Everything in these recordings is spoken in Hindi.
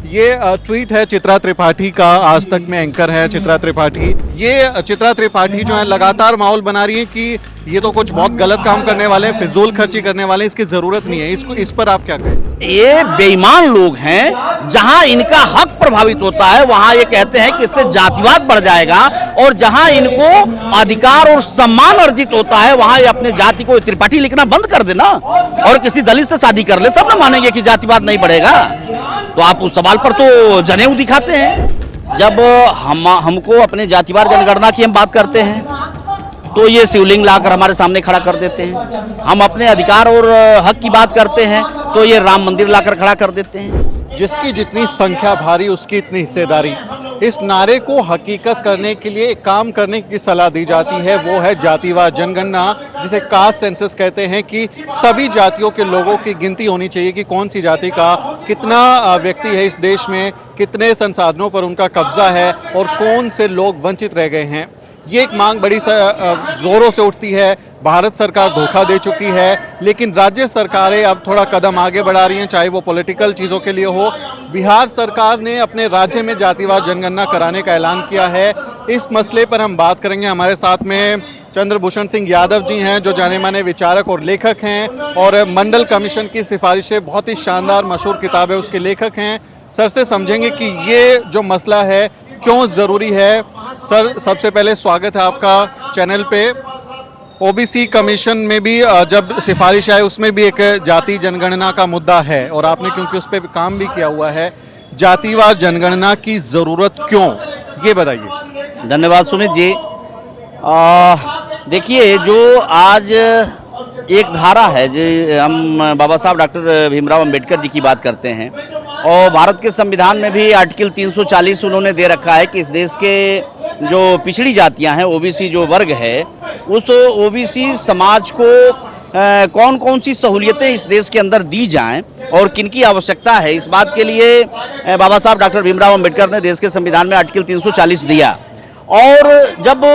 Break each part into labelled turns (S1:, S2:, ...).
S1: ये ट्वीट है चित्रा त्रिपाठी का, आज तक में एंकर है चित्रा त्रिपाठी। ये चित्रा त्रिपाठी जो है लगातार माहौल बना रही है कि ये तो कुछ बहुत गलत काम करने वाले हैं, फिजूल खर्ची करने वाले हैं, इसकी जरूरत नहीं है। इस पर आप क्या कहें?
S2: ये बेईमान लोग हैं, जहां इनका हक प्रभावित होता है वहां ये कहते हैं कि इससे जातिवाद बढ़ जाएगा, और जहां इनको अधिकार और सम्मान अर्जित होता है वहां ये अपने जाति को त्रिपाठी लिखना बंद कर देना और किसी दलित से शादी कर ले, तब ना मानेंगे कि जातिवाद नहीं बढ़ेगा। तो आप उस सवाल पर तो जनेऊ दिखाते हैं। जब हमको अपने जातिवाद जनगणना की हम बात करते हैं तो ये शिवलिंग लाकर हमारे सामने खड़ा कर देते हैं। हम अपने अधिकार और हक की बात करते हैं तो ये राम मंदिर लाकर खड़ा कर देते हैं।
S1: जिसकी जितनी संख्या भारी उसकी इतनी हिस्सेदारी। इस नारे को हकीकत करने के लिए एक काम करने की सलाह दी जाती है, वो है जातिवार जनगणना, जिसे कास्ट सेंसस कहते हैं, कि सभी जातियों के लोगों की गिनती होनी चाहिए कि कौन सी जाति का कितना व्यक्ति है इस देश में, कितने संसाधनों पर उनका कब्जा है और कौन से लोग वंचित रह गए हैं। ये एक मांग बड़ी जोरों से उठती है। भारत सरकार धोखा दे चुकी है, लेकिन राज्य सरकारें अब थोड़ा कदम आगे बढ़ा रही हैं, चाहे वो पॉलिटिकल चीज़ों के लिए हो। बिहार सरकार ने अपने राज्य में जातिवार जनगणना कराने का ऐलान किया है। इस मसले पर हम बात करेंगे। हमारे साथ में चंद्रभूषण सिंह यादव जी हैं, जो जाने माने विचारक और लेखक हैं, और मंडल कमीशन की सिफारिशें, बहुत ही शानदार मशहूर किताब है, उसके लेखक हैं। सर से समझेंगे कि ये जो मसला है क्यों ज़रूरी है। सर, सबसे पहले स्वागत है आपका चैनल पे। ओबीसी कमीशन में भी जब सिफारिश आए उसमें भी एक जाति जनगणना का मुद्दा है, और आपने क्योंकि उस पर काम भी किया हुआ है। जातिवार जनगणना की ज़रूरत क्यों, ये बताइए।
S2: धन्यवाद सुमित जी। देखिए, जो आज एक धारा है, जो हम बाबा साहब डॉक्टर भीमराव अंबेडकर जी की बात करते हैं, और भारत के संविधान में भी आर्टिकल 340 उन्होंने दे रखा है कि इस देश के जो पिछड़ी जातियां हैं, ओबीसी जो वर्ग है, उस ओबीसी समाज को कौन कौन सी सहूलियतें इस देश के अंदर दी जाएं और किनकी आवश्यकता है, इस बात के लिए बाबा साहब डॉक्टर भीमराव अंबेडकर ने देश के संविधान में आर्टिकल 340 दिया। और जब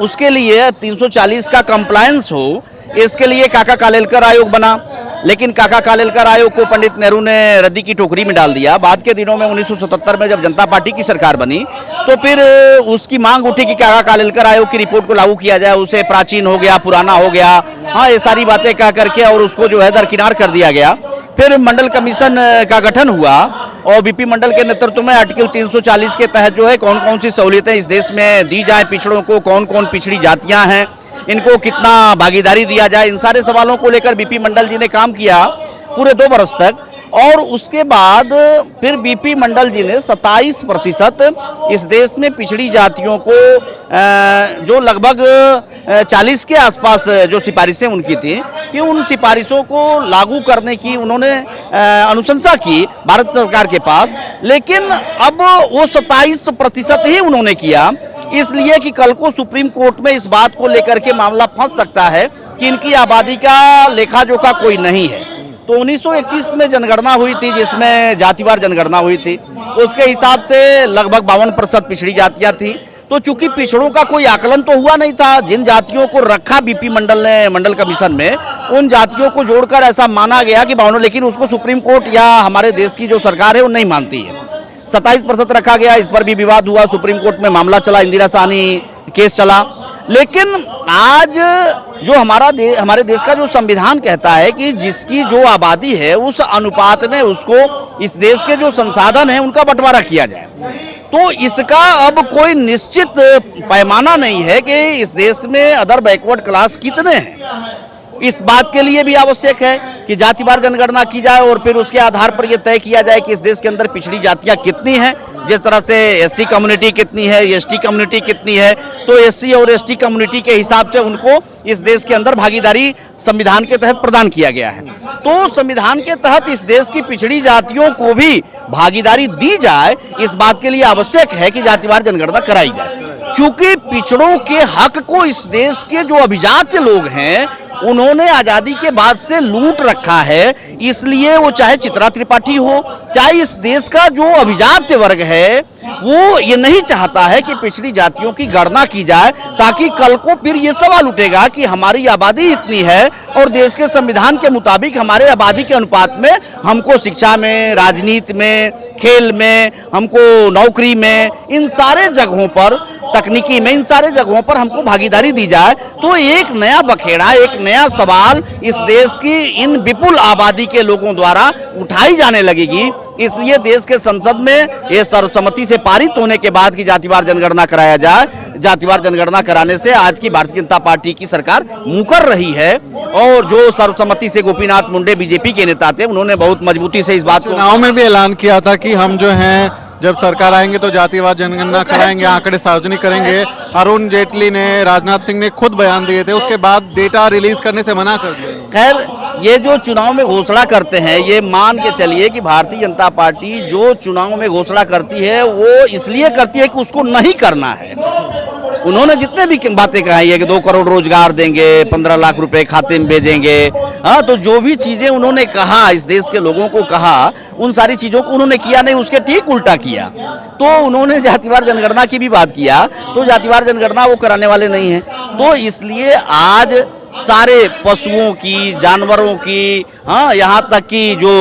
S2: उसके लिए 340 का कंप्लायंस हो, इसके लिए काका कालेलकर आयोग बना, लेकिन काका कालेलकर आयोग को पंडित नेहरू ने रद्दी की टोकरी में डाल दिया। बाद के दिनों में 1977 में जब जनता पार्टी की सरकार बनी तो फिर उसकी मांग उठी कि काका कालेलकर आयोग की रिपोर्ट को लागू किया जाए, उसे प्राचीन हो गया, पुराना हो गया, हाँ, ये सारी बातें कह करके, और उसको जो है दरकिनार कर दिया गया। फिर मंडल कमीशन का गठन हुआ और बीपी मंडल के नेतृत्व में आर्टिकल 340 के तहत जो है कौन कौन सी सहूलियतें इस देश में दी जाए पिछड़ों को, कौन कौन पिछड़ी जातियां हैं, इनको कितना भागीदारी दिया जाए, इन सारे सवालों को लेकर बीपी मंडल जी ने काम किया पूरे 2 वर्ष तक। और उसके बाद फिर बीपी मंडल जी ने 27% इस देश में पिछड़ी जातियों को, जो लगभग 40 के आसपास जो सिफारिशें उनकी थी, कि उन सिफारिशों को लागू करने की उन्होंने अनुशंसा की भारत सरकार के पास। लेकिन अब वो 27% ही उन्होंने किया, इसलिए कि कल को सुप्रीम कोर्ट में इस बात को लेकर के मामला फंस सकता है कि इनकी आबादी का लेखा जोखा कोई नहीं है। तो 1921 में जनगणना हुई थी, जिसमें जातिवार जनगणना हुई थी, उसके हिसाब से लगभग 52% पिछड़ी जातियां थी। तो चूंकि पिछड़ों का कोई आकलन तो हुआ नहीं था, जिन जातियों को रखा बीपी मंडल ने मंडल कमीशन में, उन जातियों को जोड़कर ऐसा माना गया कि 52, लेकिन उसको सुप्रीम कोर्ट या हमारे देश की जो सरकार है वो नहीं मानती है। 27% रखा गया, इस पर भी विवाद हुआ, सुप्रीम कोर्ट में मामला चला, इंदिरा साहनी केस चला। लेकिन आज जो हमारे देश का जो संविधान कहता है कि जिसकी जो आबादी है उस अनुपात में उसको इस देश के जो संसाधन हैं उनका बंटवारा किया जाए, तो इसका अब कोई निश्चित पैमाना नहीं है कि इस देश में अदर बैकवर्ड क्लास कितने हैं। इस बात के लिए भी आवश्यक है कि जातिवार जनगणना की जाए और फिर उसके आधार पर यह तय किया जाए कि इस देश के अंदर पिछड़ी जातियां कितनी हैं। जिस तरह से एससी कम्युनिटी कितनी है, एसटी कम्युनिटी कितनी है, तो एससी और एसटी कम्युनिटी के हिसाब से उनको इस देश के अंदर भागीदारी संविधान के तहत प्रदान किया गया है। तो संविधान के तहत इस देश की पिछड़ी जातियों को भी भागीदारी दी जाए, इस बात के लिए आवश्यक है कि जातिवार जनगणना कराई जाए। चूंकि पिछड़ों के हक को इस देश के जो अभिजात लोग हैं उन्होंने आजादी के बाद से लूट रखा है, इसलिए वो चाहे चित्रा त्रिपाठी हो, चाहे इस देश का जो अभिजात वर्ग है, वो ये नहीं चाहता है कि पिछड़ी जातियों की गणना की जाए, ताकि कल को फिर ये सवाल उठेगा कि हमारी आबादी इतनी है और देश के संविधान के मुताबिक हमारे आबादी के अनुपात में हमको शिक्षा में, राजनीति में, खेल में, हमको नौकरी में, इन सारे जगहों पर, तकनीकी में, इन सारे जगहों पर हमको भागीदारी दी जाए, तो एक नया बखेड़ा, एक नया सवाल इस देश की इन विपुल आबादी के लोगों द्वारा उठाई जाने लगेगी। इसलिए देश के संसद में ये सर्वसम्मति से पारित होने के बाद की जातिवार जनगणना कराया जाए। जातिवार जनगणना कराने से आज की भारतीय जनता पार्टी की सरकार मुकर रही है, और जो सर्वसम्मति से गोपीनाथ मुंडे बीजेपी के नेता थे, उन्होंने बहुत मजबूती से इस बात को
S1: चुनाव में भी ऐलान किया था कि हम जो हैं जब सरकार आएंगे तो जातिवार जनगणना कराएंगे, आंकड़े सार्वजनिक करेंगे। अरुण जेटली ने, राजनाथ सिंह ने खुद बयान दिए थे, उसके बाद डेटा रिलीज करने से मना कर दिया।
S2: खैर, ये जो चुनाव में घोषणा करते हैं, ये मान के चलिए कि भारतीय जनता पार्टी जो चुनाव में घोषणा करती है वो इसलिए करती है कि उसको नहीं करना है। उन्होंने जितने भी बातें कही है कि 2 करोड़ रोजगार देंगे, 15 लाख रुपए खाते में भेजेंगे, हाँ, तो जो भी चीजें उन्होंने कहा, इस देश के लोगों को कहा, उन सारी चीजों को उन्होंने किया नहीं, उसके ठीक उल्टा किया। तो उन्होंने जातिवार जनगणना की भी बात किया, तो जातिवार जनगणना वो कराने वाले नहीं है। तो इसलिए आज सारे पशुओं की, जानवरों की, हाँ, यहाँ तक कि जो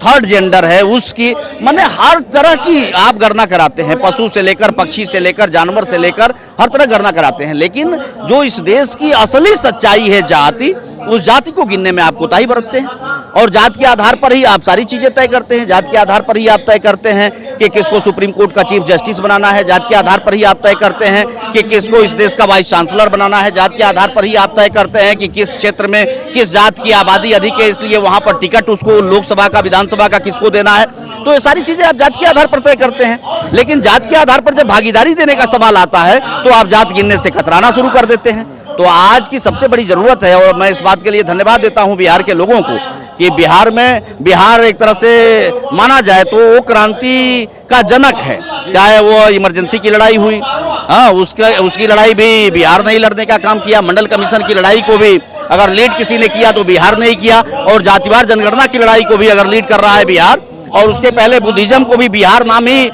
S2: थर्ड जेंडर है उसकी, माने हर तरह की आप गणना कराते हैं, पशु से लेकर, पक्षी से लेकर, जानवर से लेकर, हर तरह गणना कराते हैं। लेकिन जो इस देश की असली सच्चाई है जाति, उस जाति को गिनने में आप कोताही बरतते हैं, और जात के आधार पर ही आप सारी चीजें तय करते हैं। जात के आधार पर ही आप तय करते हैं कि किसको सुप्रीम कोर्ट का चीफ जस्टिस बनाना है, जात के आधार पर ही आप तय करते हैं कि किसको इस देश का वाइस चांसलर बनाना है, जात के आधार पर ही आप तय करते हैं कि किस क्षेत्र में किस जात की आबादी अधिक है, इसलिए वहां पर टिकट उसको लोकसभा का, विधानसभा का किसको देना है। तो ये सारी चीजें आप जात के आधार पर तय करते हैं। लेकिन जात के आधार पर जब भागीदारी देने का सवाल आता है तो आप जात गिनने से कतराना शुरू कर देते हैं। तो आज की सबसे बड़ी जरूरत है, और मैं इस बात के लिए धन्यवाद देता हूं बिहार के लोगों को, कि बिहार एक तरह से माना जाए तो वो क्रांति का जनक है। चाहे वो इमरजेंसी की लड़ाई हुई, हाँ, उसकी लड़ाई भी बिहार ने ही लड़ने का काम किया। मंडल कमीशन की लड़ाई को भी अगर लीड किसी ने किया तो बिहार ने ही किया, और जातिवार जनगणना की लड़ाई को भी अगर लीड कर रहा है बिहार, और उसके पहले बुद्धिज्म को भी बिहार नाम ही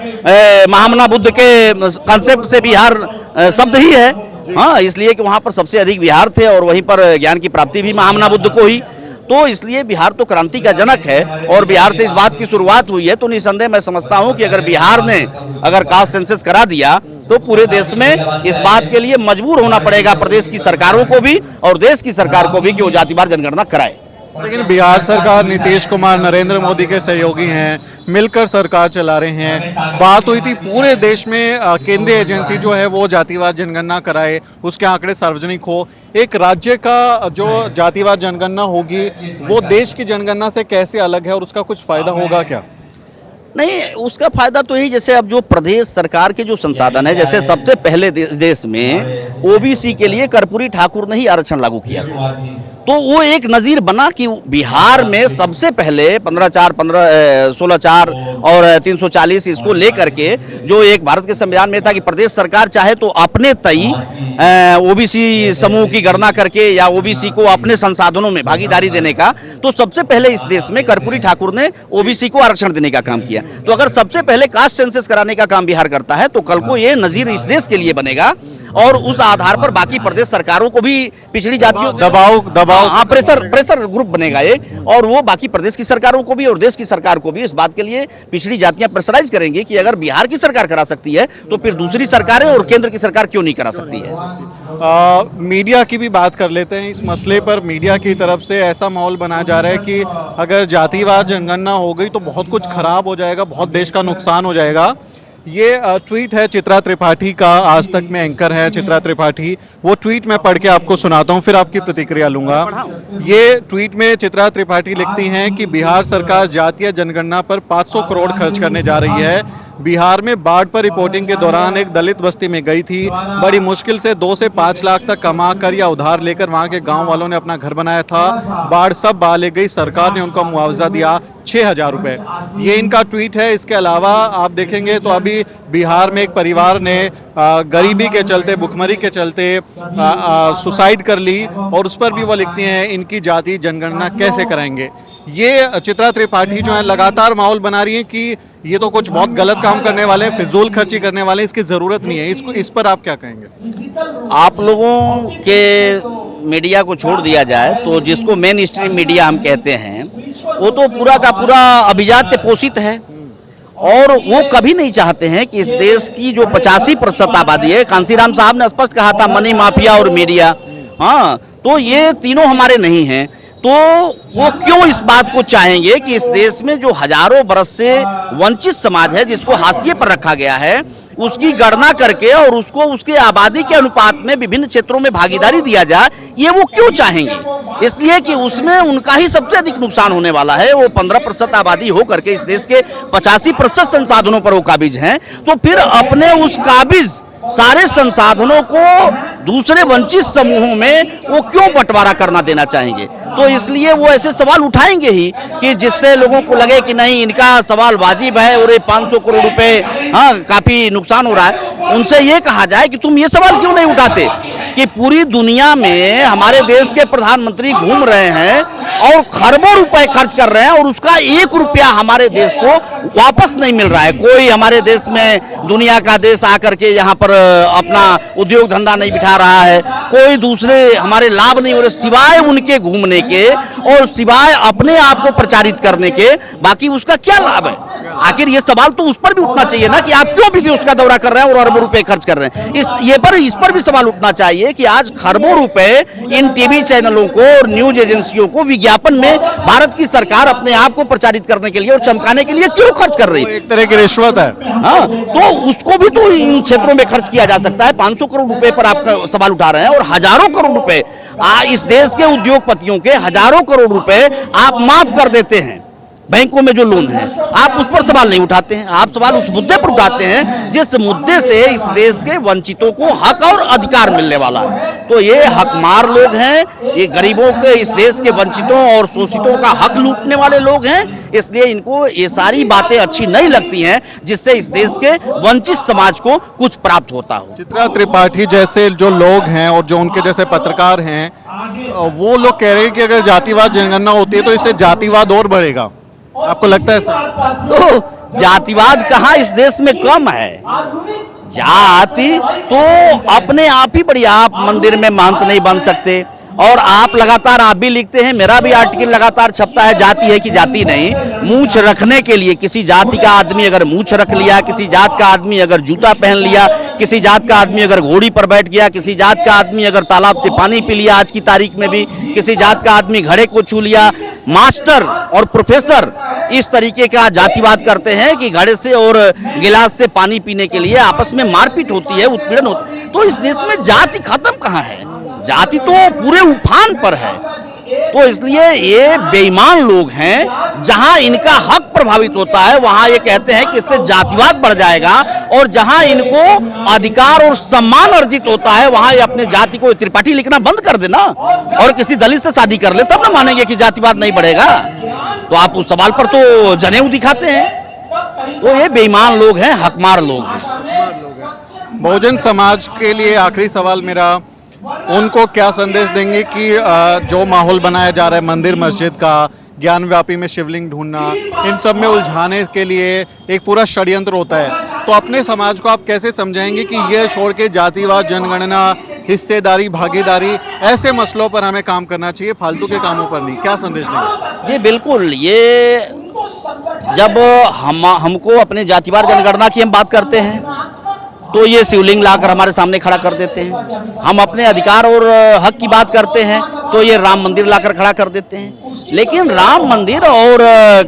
S2: महामना बुद्ध के कॉन्सेप्ट से बिहार शब्द ही है, हाँ, इसलिए कि वहाँ पर सबसे अधिक बिहार थे और वहीं पर ज्ञान की प्राप्ति भी महामना बुद्ध को ही। तो इसलिए बिहार तो क्रांति का जनक है, और बिहार से इस बात की शुरुआत हुई है। तो निसंदेह मैं समझता हूं कि अगर बिहार ने अगर कास्ट सेंसस करा दिया तो पूरे देश में इस बात के लिए मजबूर होना पड़ेगा प्रदेश की सरकारों को भी और देश की सरकार को भी कि वो जातिवार जनगणना कराए।
S1: लेकिन बिहार सरकार नीतीश कुमार नरेंद्र मोदी के सहयोगी हैं, मिलकर सरकार चला रहे हैं। बात हुई थी पूरे देश में केंद्रीय एजेंसी जो है वो जातिवार जनगणना कराए, उसके आंकड़े सार्वजनिक हो। एक राज्य का जो जातिवार जनगणना होगी वो देश की जनगणना से कैसे अलग है, और उसका कुछ फायदा होगा क्या?
S2: नहीं, उसका फायदा तो यही, जैसे अब जो प्रदेश सरकार के जो संसाधन है, जैसे सबसे पहले देश में ओबीसी के लिए कर्पूरी ठाकुर ने ही आरक्षण लागू किया था, तो वो एक नजीर बना कि बिहार में सबसे पहले 15/4, 16/4 और 340 इसको लेकर के जो एक भारत के संविधान में था कि प्रदेश सरकार चाहे तो अपने तय ओबीसी समूह की गणना करके या ओबीसी को अपने संसाधनों में भागीदारी देने का, तो सबसे पहले इस देश में कर्पूरी ठाकुर ने ओबीसी को आरक्षण देने का काम किया। तो अगर सबसे पहले कास्ट सेंसस कराने का काम बिहार करता है तो कल को ये नजीर इस देश के लिए बनेगा, और उस आधार पर बाकी प्रदेश सरकारों को भी पिछड़ी जातियों दबाव, हाँ, प्रेशर ग्रुप बनेगा ये, और वो बाकी प्रदेश की सरकारों को भी और देश की सरकार को भी इस बात के लिए पिछड़ी जातियां प्रेशराइज करेंगी कि अगर बिहार की सरकार करा सकती है तो फिर दूसरी सरकारें और केंद्र की सरकार क्यों नहीं करा सकती है।
S1: मीडिया की भी बात कर लेते हैं। इस मसले पर मीडिया की तरफ से ऐसा माहौल बनाया जा रहा है कि अगर जातिवार जनगणना हो गई तो बहुत कुछ खराब हो जाएगा, बहुत देश का नुकसान हो जाएगा। ये ट्वीट है चित्रा त्रिपाठी का, आज तक में एंकर है चित्रा त्रिपाठी। वो ट्वीट मैं पढ़ के आपको सुनाता हूँ, फिर आपकी प्रतिक्रिया लूंगा। ये ट्वीट में चित्रा त्रिपाठी लिखती हैं कि बिहार सरकार जातीय जनगणना पर 500 करोड़ खर्च करने जा रही है। बिहार में बाढ़ पर रिपोर्टिंग के दौरान एक दलित बस्ती में गई थी, बड़ी मुश्किल से 2 से 5 लाख तक कमा कर या उधार लेकर वहां के गांव वालों ने अपना घर बनाया था। बाढ़ सब बहा ले गई, सरकार ने उनको मुआवजा दिया 6000 रुपए। ये इनका ट्वीट है। इसके अलावा आप देखेंगे तो अभी बिहार में एक परिवार ने गरीबी के चलते, भुखमरी के चलते सुसाइड कर ली, और उस पर भी वो लिखती हैं इनकी जाति जनगणना कैसे कराएंगे। ये चित्रा त्रिपाठी जो है लगातार माहौल बना रही है कि ये तो कुछ बहुत गलत काम करने वाले हैं, फिजूल खर्ची करने वाले हैं, इसकी जरूरत नहीं है। इसको इस पर आप क्या कहेंगे?
S2: आप लोगों के मीडिया को छोड़ दिया जाए तो जिसको मेन स्ट्रीम मीडिया हम कहते हैं वो तो पूरा का पूरा अभिजात्य पोषित है और वो कभी नहीं चाहते हैं कि इस देश की जो 85% आबादी है, कांसीराम साहब ने स्पष्ट कहा था मनी माफिया और मीडिया, हाँ, तो ये तीनों हमारे नहीं हैं। तो वो क्यों इस बात को चाहेंगे कि इस देश में जो हजारों बरस से वंचित समाज है, जिसको हाशिए पर रखा गया है, उसकी गणना करके और उसको उसके आबादी के अनुपात में विभिन्न क्षेत्रों में भागीदारी दिया जाए, ये वो क्यों चाहेंगे? इसलिए कि उसमें उनका ही सबसे अधिक नुकसान होने वाला है। वो 15% आबादी हो करके इस देश के 85% संसाधनों पर वो काबिज हैं, तो फिर अपने उस काबिज सारे संसाधनों को दूसरे वंचित समूहों में वो क्यों बंटवारा करना देना चाहेंगे? तो इसलिए वो ऐसे सवाल उठाएंगे ही कि जिससे लोगों को लगे कि नहीं, इनका सवाल वाजिब है और ये 500 करोड़ रुपए, हाँ, काफी नुकसान हो रहा है। उनसे ये कहा जाए कि तुम ये सवाल क्यों नहीं उठाते कि पूरी दुनिया में हमारे देश के प्रधानमंत्री घूम रहे हैं और खरबों रुपए खर्च कर रहे हैं और उसका 1 रुपया हमारे देश को वापस नहीं मिल रहा है। कोई हमारे देश में दुनिया का देश आकर के यहाँ पर अपना उद्योग धंधा नहीं बिठा रहा है, कोई दूसरे हमारे लाभ नहीं हो रहे सिवाय उनके घूमने के और सिवाय अपने आप को प्रचारित करने के, बाकी उसका क्या लाभ है? आखिर ये सवाल तो उस पर भी उठना चाहिए ना कि आप क्यों भी उसका दौरा कर रहे हैं और अरबों रुपए खर्च कर रहे हैं। इस पर भी सवाल उठना चाहिए कि आज खरबों रुपए इन टीवी चैनलों को और न्यूज एजेंसियों को विज्ञापन में भारत की सरकार अपने आप को प्रचारित करने के लिए और चमकाने के लिए क्यों खर्च कर रही है?
S1: एक तरह की रिश्वत है।
S2: हाँ, तो उसको भी तो इन क्षेत्रों में खर्च किया जा सकता है। 500 करोड़ रुपए पर आप सवाल उठा रहे हैं और हजारों करोड़ रुपए इस देश के उद्योगपतियों के हजारों करोड़ रुपए आप माफ कर देते हैं। बैंकों में जो लोन है, आप उस पर सवाल नहीं उठाते हैं। आप सवाल उस मुद्दे पर उठाते हैं जिस मुद्दे से इस देश के वंचितों को हक और अधिकार मिलने वाला है। तो ये हकमार लोग हैं, ये गरीबों के, इस देश के वंचितों और शोषितों का हक लूटने वाले लोग हैं। इसलिए इनको ये सारी बातें अच्छी नहीं लगती हैं जिससे इस देश के वंचित समाज को कुछ प्राप्त होता हो।
S1: चित्रा त्रिपाठी जैसे जो लोग हैं और जो उनके जैसे पत्रकार हैं, वो लोग कह रहे हैं कि अगर जातिवाद जनगणना होती है तो इससे जातिवाद और बढ़ेगा। आपको लगता है ऐसा?
S2: तो जातिवाद कहाँ इस देश में कम है? जाति तो अपने आप ही बड़ी, आप मंदिर में महंत नहीं बन सकते और आप लगातार आप भी लिखते हैं, मेरा भी आर्टिकल लगातार छपता है, जाति है कि जाति नहीं। मूंछ रखने के लिए किसी जाति का आदमी अगर मूंछ रख लिया, किसी जात का आदमी अगर जूता पहन लिया, किसी जात का आदमी अगर घोड़ी पर बैठ गया, किसी जात का आदमी अगर तालाब से पानी पी लिया, आज की तारीख में भी किसी जात का आदमी घड़े को छू लिया, मास्टर और प्रोफेसर इस तरीके का जातिवाद करते हैं कि घड़े से और गिलास से पानी पीने के लिए आपस में मारपीट होती है, उत्पीड़न होता है। तो इस देश में जाति खत्म कहाँ है? जाति तो पूरे उफान पर है। तो इसलिए ये बेईमान लोग हैं, जहां इनका हक प्रभावित होता है वहां ये कहते हैं कि इससे जातिवाद बढ़ जाएगा और जहां इनको अधिकार और सम्मान अर्जित होता है वहां ये अपने जाति को त्रिपाठी लिखना बंद कर देना और किसी दलित से शादी कर ले, तब ना मानेंगे कि जातिवाद नहीं बढ़ेगा। तो आप उस सवाल पर तो जनेऊ दिखाते हैं। तो ये बेईमान लोग हैं, हकमार लोग हैं।
S1: बहुजन समाज के लिए आखिरी सवाल मेरा, उनको क्या संदेश देंगे कि जो माहौल बनाया जा रहा है मंदिर मस्जिद का, ज्ञानव्यापी में शिवलिंग ढूंढना, इन सब में उलझाने के लिए एक पूरा षड्यंत्र होता है, तो अपने समाज को आप कैसे समझाएंगे कि ये छोड़ के जातिवाद, जनगणना, हिस्सेदारी, भागीदारी, ऐसे मसलों पर हमें काम करना चाहिए, फालतू के कामों पर नहीं? क्या संदेश देंगे?
S2: जी बिल्कुल, ये जब हमको अपने जातिवाद जनगणना की हम बात करते हैं तो ये शिवलिंग लाकर हमारे सामने खड़ा कर देते हैं। हम अपने अधिकार और हक की बात करते हैं तो ये राम मंदिर लाकर खड़ा कर देते हैं। लेकिन राम मंदिर और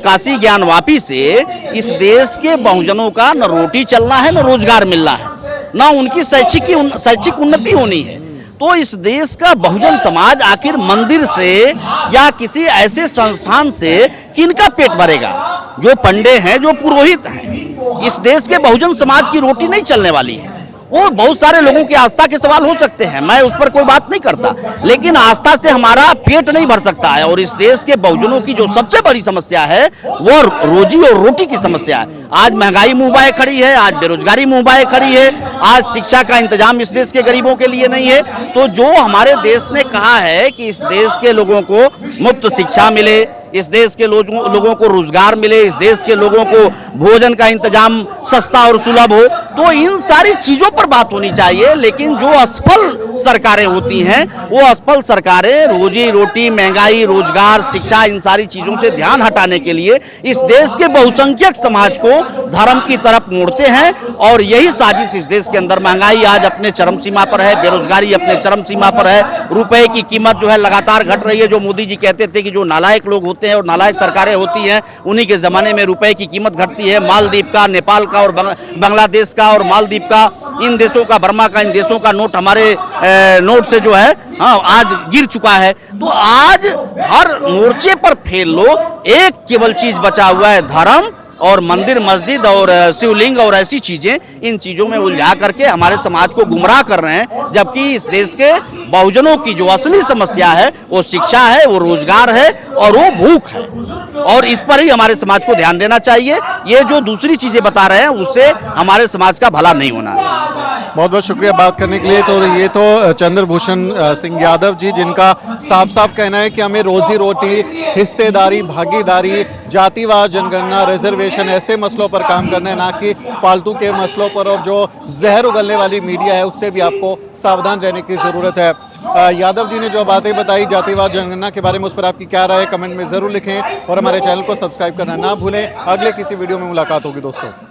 S2: काशी ज्ञानवापी से इस देश के बहुजनों का न रोटी चलना है, न रोजगार मिलना है, न उनकी शैक्षिक उन्नति होनी है। तो इस देश का बहुजन समाज आखिर मंदिर से या किसी ऐसे संस्थान से किनका पेट भरेगा? जो पंडे हैं, जो पुरोहित हैं। इस देश के बहुजन समाज की रोटी नहीं चलने वाली है। वो बहुत सारे लोगों की आस्था के सवाल हो सकते हैं, मैं उस पर कोई बात नहीं करता, लेकिन आस्था से हमारा पेट नहीं भर सकता है। और इस देश के बहुजनों की जो सबसे बड़ी समस्या है वो रोजी और रोटी की समस्या है। आज महंगाई मुंह बाए खड़ी है, आज बेरोजगारी मुंह बाए खड़ी है, आज शिक्षा का इंतजाम इस देश के गरीबों के लिए नहीं है। तो जो हमारे देश ने कहा है कि इस देश के लोगों को मुफ्त शिक्षा मिले, इस देश के लोगों को रोजगार मिले, इस देश के लोगों को भोजन का इंतजाम सस्ता और सुलभ हो, तो इन सारी चीजों पर बात होनी चाहिए। लेकिन जो असफल सरकारें होती हैं, वो असफल सरकारें रोजी रोटी, महंगाई, रोजगार, शिक्षा, इन सारी चीजों से ध्यान हटाने के लिए इस देश के बहुसंख्यक समाज को धर्म की तरफ मोड़ते हैं। और यही साजिश इस देश के अंदर, महंगाई आज अपने चरम सीमा पर है, बेरोजगारी अपने चरम सीमा पर है, रुपए की कीमत जो है लगातार घट रही है। जो मोदी जी कहते थे कि जो नालायक लोग होते हैं और नालायक सरकारें होती हैं, उन्हीं के जमाने में रुपए की कीमत घटती है। मालदीव का, नेपाल का और बांग्लादेश का और मालदीव का, इन देशों का, बर्मा का, इन देशों का नोट हमारे नोट से जो है आज गिर चुका है। तो आज हर मोर्चे पर फेल लो, एक केवल चीज बचा हुआ है, धर्म और मंदिर मस्जिद और शिवलिंग और ऐसी चीजें, इन चीजों में उलझा करके हमारे समाज को गुमराह कर रहे हैं। जबकि इस देश के बहुजनों की जो असली समस्या है वो शिक्षा है, वो रोजगार है और वो भूख है। और इस पर ही हमारे समाज को ध्यान देना चाहिए। ये जो दूसरी चीजें बता रहे हैं उससे हमारे समाज का भला नहीं होना है।
S1: बहुत बहुत शुक्रिया बात करने के लिए। तो ये तो चंद्रभूषण सिंह यादव जी, जिनका साफ साफ कहना है कि हमें रोजी रोटी, हिस्सेदारी, भागीदारी, जातिवाद जनगणना, रिजर्वेशन, ऐसे मसलों पर काम करना है, ना कि फालतू के मसलों पर। और जो जहर उगलने वाली मीडिया है उससे भी आपको सावधान रहने की जरूरत है। यादव जी ने जो बातें बताई जातिवाद जनगणना के बारे में, उस पर आपकी क्या राय है कमेंट में जरूर लिखें और हमारे चैनल को सब्सक्राइब करना ना भूलें। अगले किसी वीडियो में मुलाकात होगी दोस्तों।